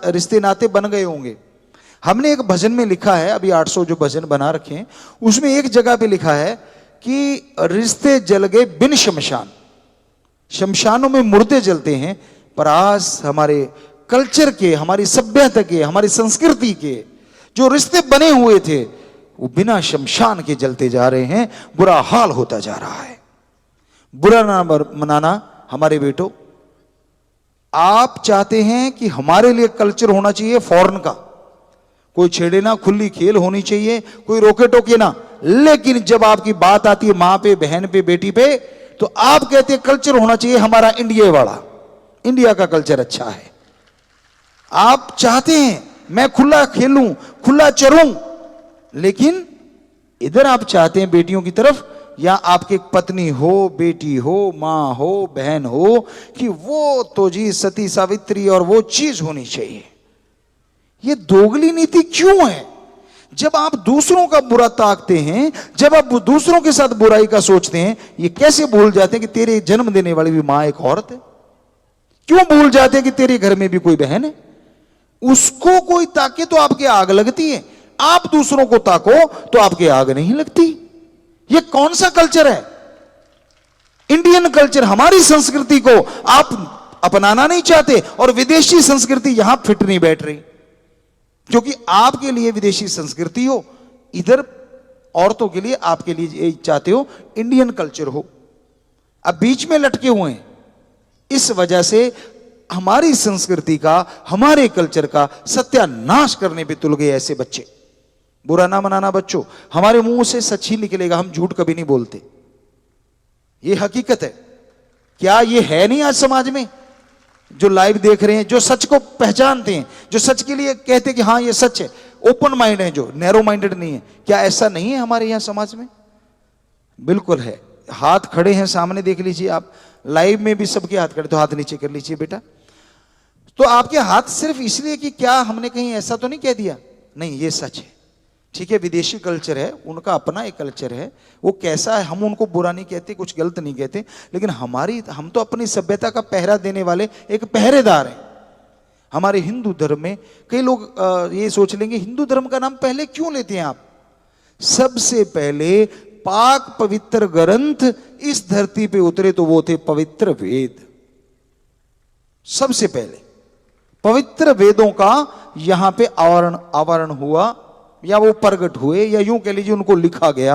रिश्ते नाते बन गए होंगे। हमने एक भजन में लिखा है, अभी 800 जो भजन बना रखे हैं उसमें एक जगह पे लिखा है कि रिश्ते जल गए बिन शमशान, शमशानों में मुर्दे जलते हैं, पर आज हमारे कल्चर के, हमारी सभ्यता के, हमारी संस्कृति के जो रिश्ते बने हुए थे वो बिना शमशान के जलते जा रहे हैं। बुरा हाल होता जा रहा है। बुरा ना मनाना हमारे बेटों। आप चाहते हैं कि हमारे लिए कल्चर होना चाहिए फॉरेन का, कोई छेड़े ना, खुली खेल होनी चाहिए, कोई रोके टोके ना, लेकिन जब आपकी बात आती है मां पे, बहन पे, बेटी पे, तो आप कहते हैं कल्चर होना चाहिए हमारा इंडिया वाला, इंडिया का कल्चर अच्छा है। आप चाहते हैं मैं खुला खेलूं, खुला चरूं, लेकिन इधर आप चाहते हैं बेटियों की तरफ, या आपकी पत्नी हो, बेटी हो, मां हो, बहन हो, कि वो तो जी सती सावित्री और वो चीज होनी चाहिए। ये दोगली नीति क्यों है? जब आप दूसरों का बुरा ताकते हैं, जब आप दूसरों के साथ बुराई का सोचते हैं, ये कैसे भूल जाते हैं कि तेरे जन्म देने वाली भी मां एक औरत है? क्यों भूल जाते हैं कि तेरे घर में भी कोई बहन है? उसको कोई ताके तो आपके आग लगती है, आप दूसरों को ताको तो आपके आग नहीं लगती। ये कौन सा कल्चर है? इंडियन कल्चर, हमारी संस्कृति को आप अपनाना नहीं चाहते, और विदेशी संस्कृति यहां फिट नहीं बैठ रही, क्योंकि आपके लिए विदेशी संस्कृति हो, इधर औरतों के लिए, आपके लिए चाहते हो इंडियन कल्चर हो। अब बीच में लटके हुए हैं। इस वजह से हमारी संस्कृति का, हमारे कल्चर का सत्यानाश करने पे तुल गए ऐसे बच्चे। बुरा ना मनाना बच्चों, हमारे मुंह से सच ही निकलेगा, हम झूठ कभी नहीं बोलते, ये हकीकत है। क्या ये है नहीं आज समाज में? जो लाइव देख रहे हैं, जो सच को पहचानते हैं, जो सच के लिए कहते हैं कि हाँ ये सच है, ओपन माइंड है, जो नैरो माइंडेड नहीं है, क्या ऐसा नहीं है हमारे यहां समाज में? बिल्कुल है। हाथ खड़े हैं सामने, देख लीजिए आप, लाइव में भी सबके हाथ खड़े, तो हाथ नीचे कर लीजिए बेटा। तो आपके हाथ सिर्फ इसलिए कि क्या हमने कहीं ऐसा तो नहीं कह दिया? नहीं, ये सच है। ठीक है, विदेशी कल्चर है, उनका अपना एक कल्चर है, वो कैसा है, हम उनको बुरा नहीं कहते, कुछ गलत नहीं कहते, लेकिन हम तो अपनी सभ्यता का पहरा देने वाले एक पहरेदार हैं। हमारे हिंदू धर्म में कई लोग ये सोच लेंगे, हिंदू धर्म का नाम पहले क्यों लेते हैं आप? सबसे पहले पाक पवित्र ग्रंथ इस धरती पे उतरे तो वो थे पवित्र वेद। सबसे पहले पवित्र वेदों का यहां पे आवरण हुआ, या वो प्रगट हुए, या यूं कह लीजिए उनको लिखा गया।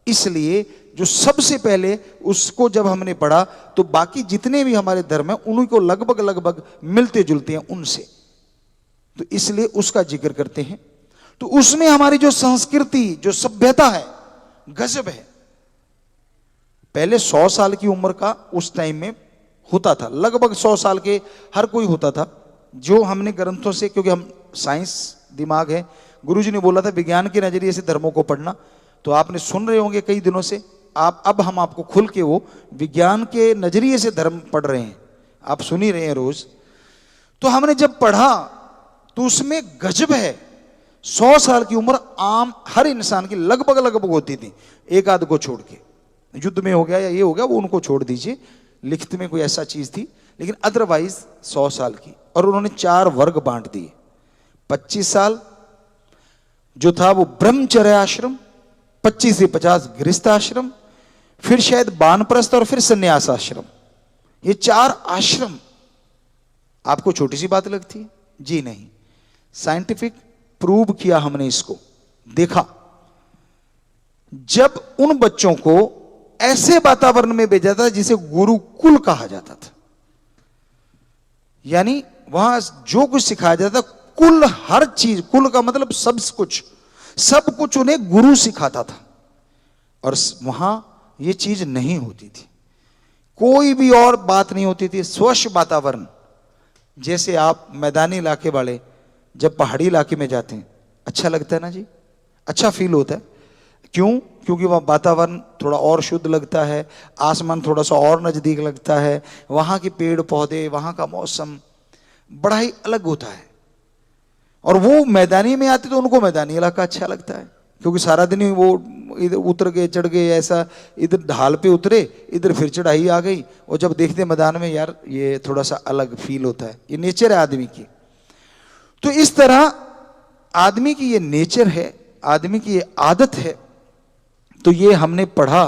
इसलिए जो सबसे पहले उसको जब हमने पढ़ा, तो बाकी जितने भी हमारे धर्म हैं उन्हीं को लगभग मिलते जुलते हैं उनसे, तो इसलिए उसका जिक्र करते हैं। तो उसमें हमारी जो संस्कृति, जो सभ्यता है, गजब है। पहले 100 साल की उम्र का उस टाइम में होता था, लगभग 100 साल के हर कोई होता था। जो हमने ग्रंथों से, क्योंकि हम साइंस दिमाग है, गुरुजी ने बोला था विज्ञान के नजरिए से धर्मों को पढ़ना, तो आपने सुन रहे होंगे कई दिनों से। अब हम आपको खुल के वो विज्ञान के नजरिए से धर्म पढ़ रहे हैं, आप सुन ही रहे हैं रोज। तो हमने जब पढ़ा तो उसमें गजब है। 100 साल की उम्र आम हर इंसान की लगभग होती थी, एक आध को छोड़ के। युद्ध में हो गया या ये हो गया, वो उनको छोड़ दीजिए, लिखित में कोई ऐसा चीज थी, लेकिन अदरवाइज 100 साल की। और उन्होंने 4 वर्ग बांट दिए। 25 साल जो था वो ब्रह्मचर्य आश्रम, 25 से 50 गृहस्थ आश्रम, फिर शायद वानप्रस्थ, और फिर संन्यास आश्रम। ये 4 आश्रम आपको छोटी सी बात लगती है? जी नहीं, साइंटिफिक प्रूव किया हमने इसको, देखा। जब उन बच्चों को ऐसे वातावरण में भेजा था जिसे गुरुकुल कहा जाता था, यानी वहां जो कुछ सिखाया जाता, कुल हर चीज, कुल का मतलब सब कुछ उन्हें गुरु सिखाता था। और वहां ये चीज नहीं होती थी, कोई भी और बात नहीं होती थी, स्वच्छ वातावरण। जैसे आप मैदानी इलाके वाले जब पहाड़ी इलाके में जाते हैं, अच्छा लगता है ना जी, अच्छा फील होता है। क्यों? क्योंकि वह वातावरण थोड़ा और शुद्ध लगता है, आसमान थोड़ा सा और नजदीक लगता है, वहां के पेड़ पौधे, वहां का मौसम बड़ा ही अलग होता है। और वो मैदानी में आते तो उनको मैदानी इलाका अच्छा लगता है, क्योंकि सारा दिन ही वो इधर उतर गए, चढ़ गए, ऐसा इधर ढाल पे उतरे, इधर फिर चढ़ाई आ गई, और जब देखते मैदान में, यार ये थोड़ा सा अलग फील होता है। ये नेचर है आदमी की। तो इस तरह आदमी की ये नेचर है, आदमी की ये आदत है। तो ये हमने पढ़ा